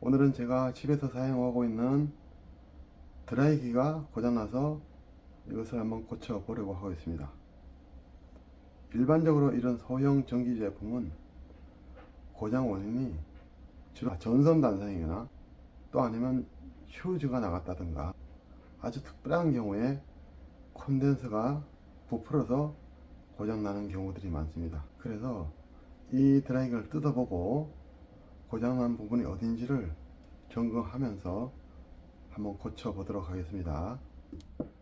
오늘은 제가 집에서 사용하고 있는 드라이기가 고장나서 이것을 한번 고쳐 보려고 하고 있습니다. 일반적으로 이런 소형 전기 제품은 고장 원인이 주로 전선 단상이거나 또 아니면 휴즈가 나갔다든가 아주 특별한 경우에 콘덴서가 부풀어서 고장나는 경우들이 많습니다. 그래서 이 드라이기를 뜯어보고 고장난 부분이 어딘지를 점검하면서 한번 고쳐 보도록 하겠습니다.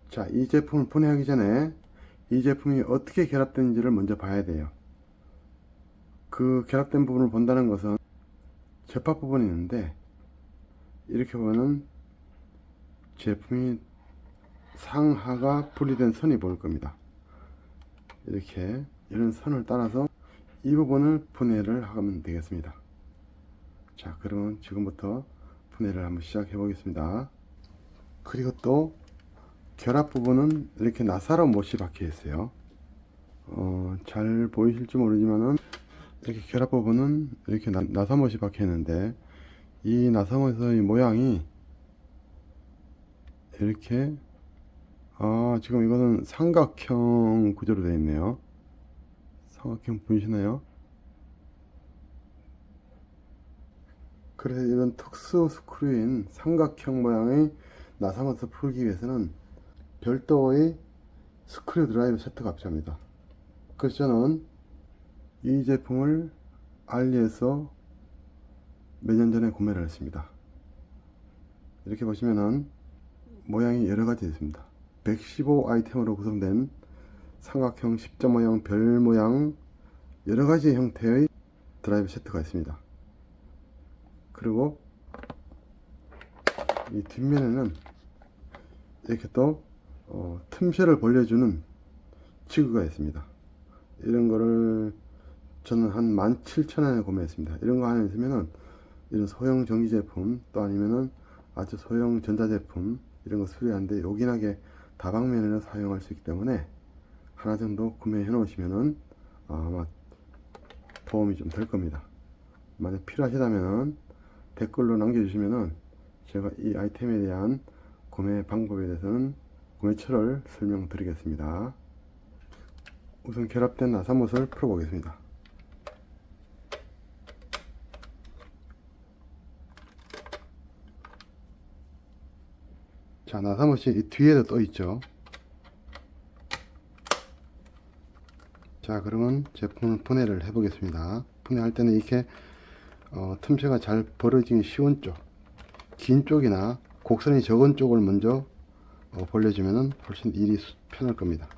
자, 이 제품을 분해하기 전에 이 제품이 어떻게 결합되는지를 먼저 봐야 돼요. 그 결합된 부분을 본다는 것은 접합 부분이 있는데, 이렇게 보면은 제품이 상하가 분리된 선이 보일 겁니다. 이렇게 이런 선을 따라서 이 부분을 분해를 하면 되겠습니다. 자, 그러면 지금부터 분해를 한번 시작해 보겠습니다. 그리고 또 결합 부분은 이렇게 나사로 못이 박혀 있어요. 잘 보이실지 모르지만은 이렇게 결합 부분은 이렇게 나사못이 박혀 있는데, 이 나사못의 모양이 이렇게 지금 이거는 삼각형 구조로 되어 있네요. 삼각형 보이시나요? 그래서 이런 특수 스크류인 삼각형 모양의 나사못을 풀기 위해서는 별도의 스크류 드라이브 세트가 필요합니다. 그래서 저는 이 제품을 알리에서 몇 년 전에 구매를 했습니다. 이렇게 보시면은 모양이 여러 가지 있습니다. 115 아이템으로 구성된 삼각형, 십자 모양, 별 모양 여러 가지 형태의 드라이브 세트가 있습니다. 그리고 이 뒷면에는 이렇게 또 틈새를 벌려주는 치구가 있습니다. 이런 거를 저는 한 17,000원에 구매했습니다. 이런 거 하나 있으면은 이런 소형 전기 제품 또 아니면은 아주 소형 전자 제품 이런 거 수리하는데 요긴하게 다방면으로 사용할 수 있기 때문에 하나 정도 구매해 놓으시면은 아마 도움이 좀 될 겁니다. 만약 필요하시다면 댓글로 남겨주시면은 제가 이 아이템에 대한 구매 방법에 대해서는 구매처를 설명드리겠습니다. 우선 결합된 나사못을 풀어 보겠습니다. 자, 나사못이 이 뒤에도 또 있죠. 자, 그러면 제품을 분해를 해 보겠습니다. 분해할 때는 이렇게 틈새가 잘 벌어지기 쉬운 쪽, 긴 쪽이나 곡선이 적은 쪽을 먼저 벌려주면 훨씬 일이 편할 겁니다.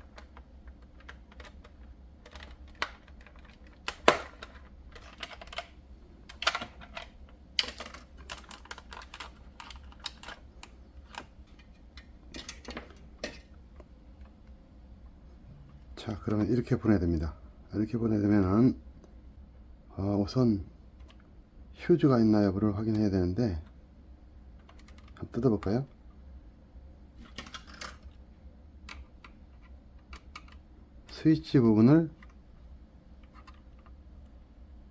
자, 그러면 이렇게 분해됩니다. 이렇게 분해되면은 우선 휴즈가 있나 여부를 확인해야 되는데, 한번 뜯어볼까요? 스위치 부분을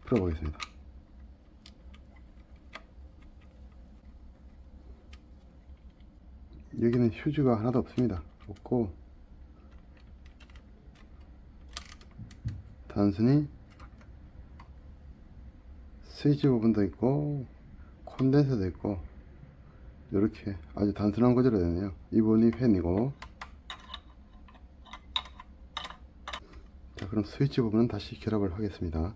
풀어보겠습니다. 여기는 휴즈가 하나도 없습니다. 없고 단순히 스위치 부분도 있고 콘덴서도 있고 이렇게 아주 단순한 구조로 되네요. 이 부분이 팬이고, 자, 그럼 스위치 부분은 다시 결합을 하겠습니다.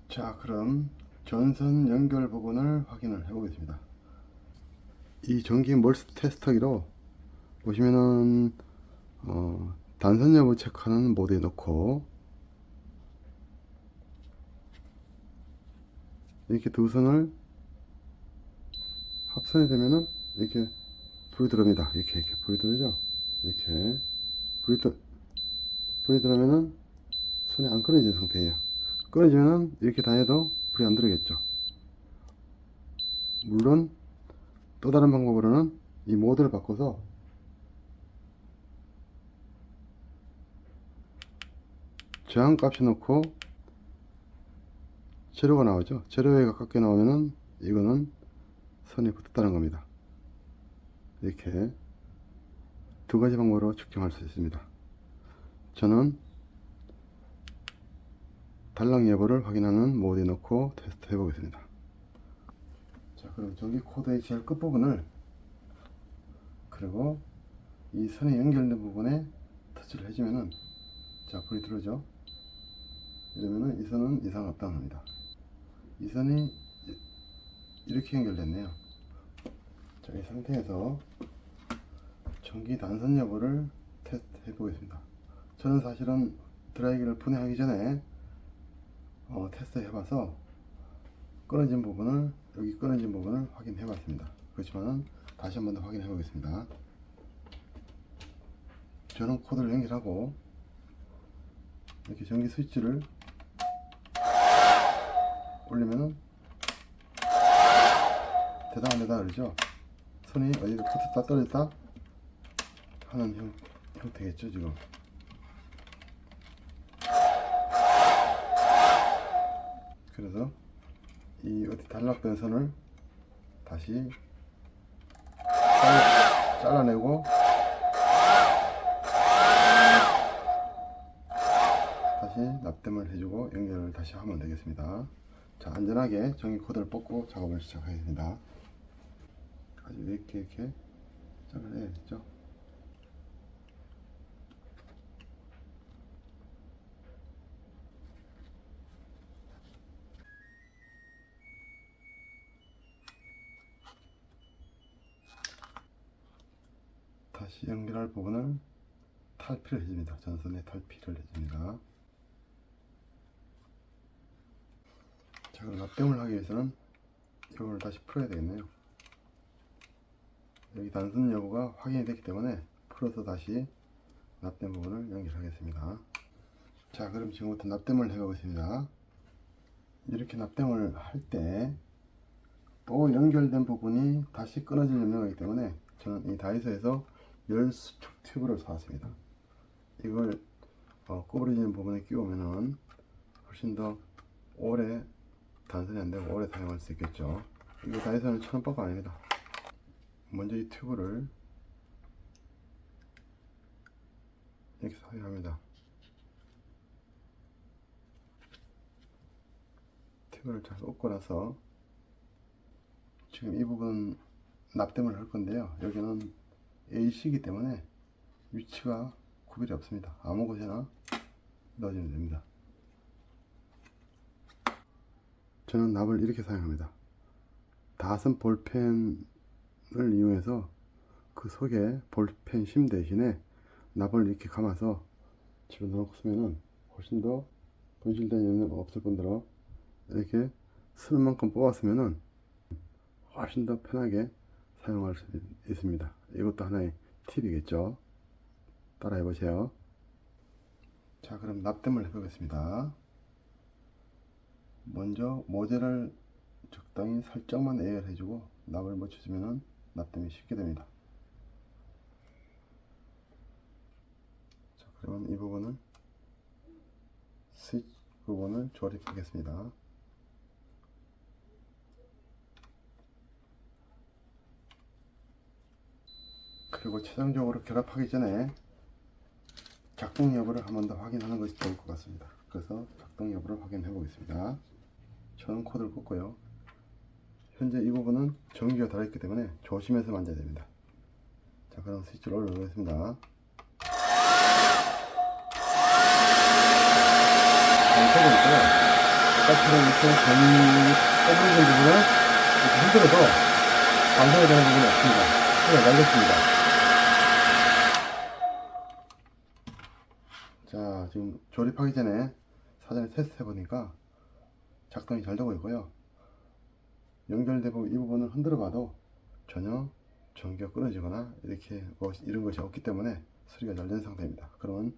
자, 그럼 전선 연결 부분을 확인을 해 보겠습니다. 이 전기 몰스 테스터기로 보시면은 단선 여부 체크하는 모드에 놓고 이렇게 두 선을 합선이 되면은 이렇게 불이 들어옵니다. 이렇게 불이 들어오죠. 이렇게 불이 들어오면은 손이 안 끊어진 상태예요. 끊어지면은 이렇게 다해도 불이 안 들어오겠죠. 물론 또 다른 방법으로는 이 모드를 바꿔서 저항값이 놓고 제로가 나오죠. 제로에 가깝게 나오면은 이거는 선이 붙었다는 겁니다. 이렇게 두 가지 방법으로 측정할 수 있습니다. 저는 단락 여부를 확인하는 모드에 넣고 테스트 해 보겠습니다. 자, 그럼 전기 코드의 제일 끝부분을, 그리고 이 선에 연결된 부분에 터치를 해주면은, 자, 불이 들어오죠. 이러면은 이 선은 이상 없다는 겁니다. 이 선이 이렇게 연결됐네요. 자, 이 상태에서 전기 단선 여부를 테스트 해 보겠습니다. 저는 사실은 드라이기를 분해하기 전에 테스트 해봐서 끊어진 부분을, 여기 끊어진 부분을 확인해 봤습니다. 그렇지만은 다시 한 번 더 확인해 보겠습니다. 저는 코드를 연결하고 이렇게 전기 스위치를 올리면은 되다 안 되다 그러죠. 선이 어디로 붙었다 떨어졌다 하는 형태겠죠 지금. 그래서 이 어디 단락된 선을 다시 잘라내고 다시 납땜을 해주고 연결을 다시 하면 되겠습니다. 자, 안전하게 전기 코드를 뽑고 작업을 시작하겠습니다. 아주 이렇게 잘라내야겠죠. 다시 연결할 부분을 탈피를 해줍니다. 전선에 탈피를 해줍니다. 자, 그럼 납땜을 하기 위해서는 이걸 다시 풀어야 되겠네요. 여기 단선 여부가 확인이 됐기 때문에 풀어서 다시 납땜 부분을 연결하겠습니다. 자, 그럼 지금부터 납땜을 해보겠습니다. 이렇게 납땜을 할 때 또 연결된 부분이 다시 끊어질 염려가 있기 때문에 저는 이 다이소에서 열수축 튜브를 사왔습니다. 이걸 구부러지는 부분에 끼우면은 훨씬 더 오래, 단선이 안되고 오래 사용할 수 있겠죠. 이거 다이소는 1,000원밖에 아닙니다. 먼저 이 튜브를 이렇게 사용합니다. 튜브를 잘 꽂고 나서 지금 이 부분 납땜을 할 건데요. 여기는 AC이기 때문에 위치가 구별이 없습니다. 아무 곳에나 넣어주면 됩니다. 저는 납을 이렇게 사용합니다. 다선 볼펜을 이용해서 그 속에 볼펜 심 대신에 납을 이렇게 감아서 집어넣고 쓰면은 훨씬 더 분실된 영역이 없을 뿐더러 이렇게 쓰는 만큼 뽑았으면은 훨씬 더 편하게 사용할 수 있습니다. 이것도 하나의 팁이겠죠. 따라해 보세요. 자, 그럼 납땜을 해보겠습니다. 먼저 모재를 적당히 살짝만 예열해주고 납을 묻혀주면 납땜이 쉽게 됩니다. 자, 그러면 이 부분은 스위치 부분을 조립하겠습니다. 그리고 최종적으로 결합하기 전에 작동 여부를 한 번 더 확인하는 것이 좋을 것 같습니다. 그래서 작동 여부를 확인해 보겠습니다. 저는 코드를 꽂고요. 현재 이 부분은 전기가 들어있기 때문에 조심해서 만져야 됩니다. 자, 그럼 스위치를 올려보겠습니다. 꽂고 있고요. 아까처럼 이렇게 꽂는 부분을 이렇게 흔들어도 완성이 되는 부분이 없습니다. 알겠습니다. 자, 지금 조립하기 전에 사전에 테스트 해보니까 작동이 잘 되고 있고요. 연결되고 이 부분을 흔들어 봐도 전혀 전기가 끊어지거나 이런 것이 없기 때문에 수리가 잘 된 상태입니다. 그러면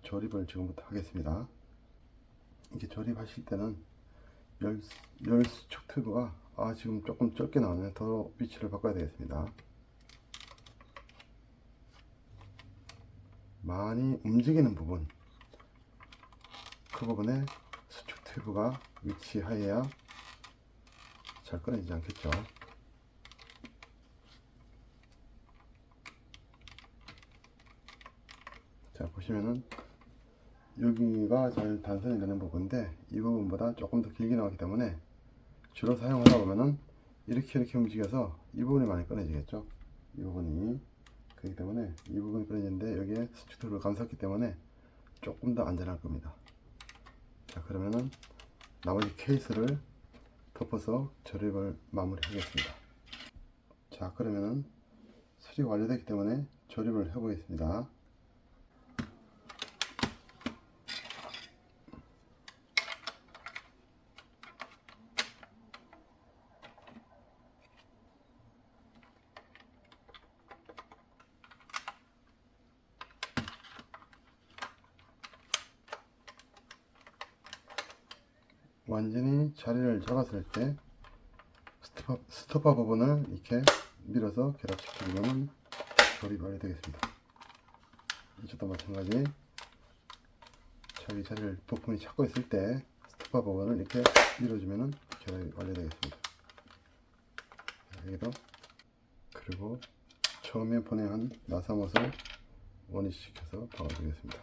조립을 지금부터 하겠습니다. 이렇게 조립하실 때는 열수축 튜브가 지금 조금 적게 나오네. 더 위치를 바꿔야 되겠습니다. 많이 움직이는 부분, 그 부분에 수축 튜브가 위치하여야 잘 꺼내지지 않겠죠. 자, 보시면은 여기가 잘 단선이 되는 부분인데 이 부분보다 조금 더 길게 나오기 때문에 주로 사용하다 보면은 이렇게 움직여서 이 부분이 많이 꺼내지겠죠. 이 부분이 그렇기 때문에 이 부분이 꺼내지는데 여기에 수축 튜브를 감쌌기 때문에 조금 더 안전할 겁니다. 자, 그러면은 나머지 케이스를 덮어서 조립을 마무리하겠습니다. 자, 그러면은 수리가 완료되기 때문에 조립을 해보겠습니다. 완전히 자리를 잡았을 때 스토퍼 부분을 이렇게 밀어서 결합시키면 조립 완료되겠습니다. 이쪽도 마찬가지 자기 자리를 부품이 찾고 있을 때 스토퍼 부분을 이렇게 밀어주면 결합이 완료되겠습니다. 여기도 그리고 처음에 보내한 나사못을 원위시켜서 박아주겠습니다.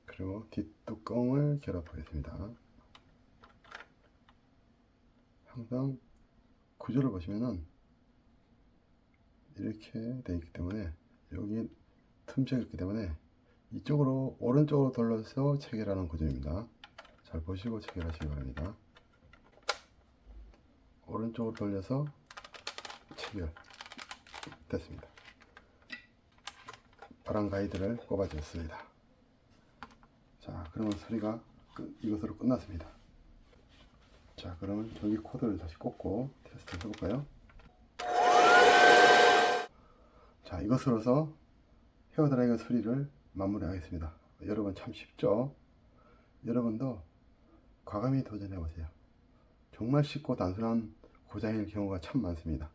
그리고 뒷뚜껑을 결합하겠습니다. 항상 구조를 보시면은 이렇게 되어 있기 때문에 여기 틈새가 있기 때문에 이쪽으로 오른쪽으로 돌려서 체결하는 구조입니다. 잘 보시고 체결하시기 바랍니다. 오른쪽으로 돌려서 체결 됐습니다. 바람 가이드를 꼽아줬습니다. 자, 그러면 소리가 이것으로 끝났습니다. 자, 그러면 전기 코드를 다시 꽂고 테스트 해볼까요? 자, 이것으로서 헤어드라이어 수리를 마무리하겠습니다. 여러분 참 쉽죠? 여러분도 과감히 도전해보세요. 정말 쉽고 단순한 고장일 경우가 참 많습니다.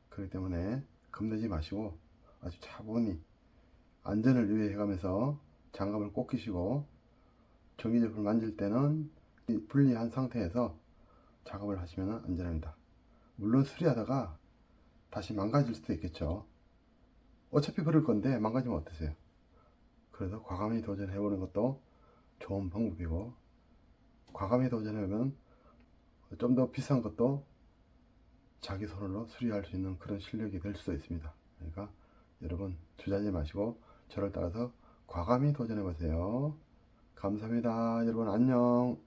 그렇기 때문에 겁내지 마시고 아주 차분히 안전을 유의해가면서 장갑을 꼭 끼시고 전기제품을 만질 때는 분리한 상태에서 작업을 하시면 안전합니다. 물론 수리하다가 다시 망가질 수도 있겠죠. 어차피 그럴 건데 망가지면 어떠세요? 그래서 과감히 도전해보는 것도 좋은 방법이고, 과감히 도전하면 좀 더 비싼 것도 자기 손으로 수리할 수 있는 그런 실력이 될 수도 있습니다. 그러니까 여러분 주저하지 마시고 저를 따라서 과감히 도전해보세요. 감사합니다. 여러분 안녕.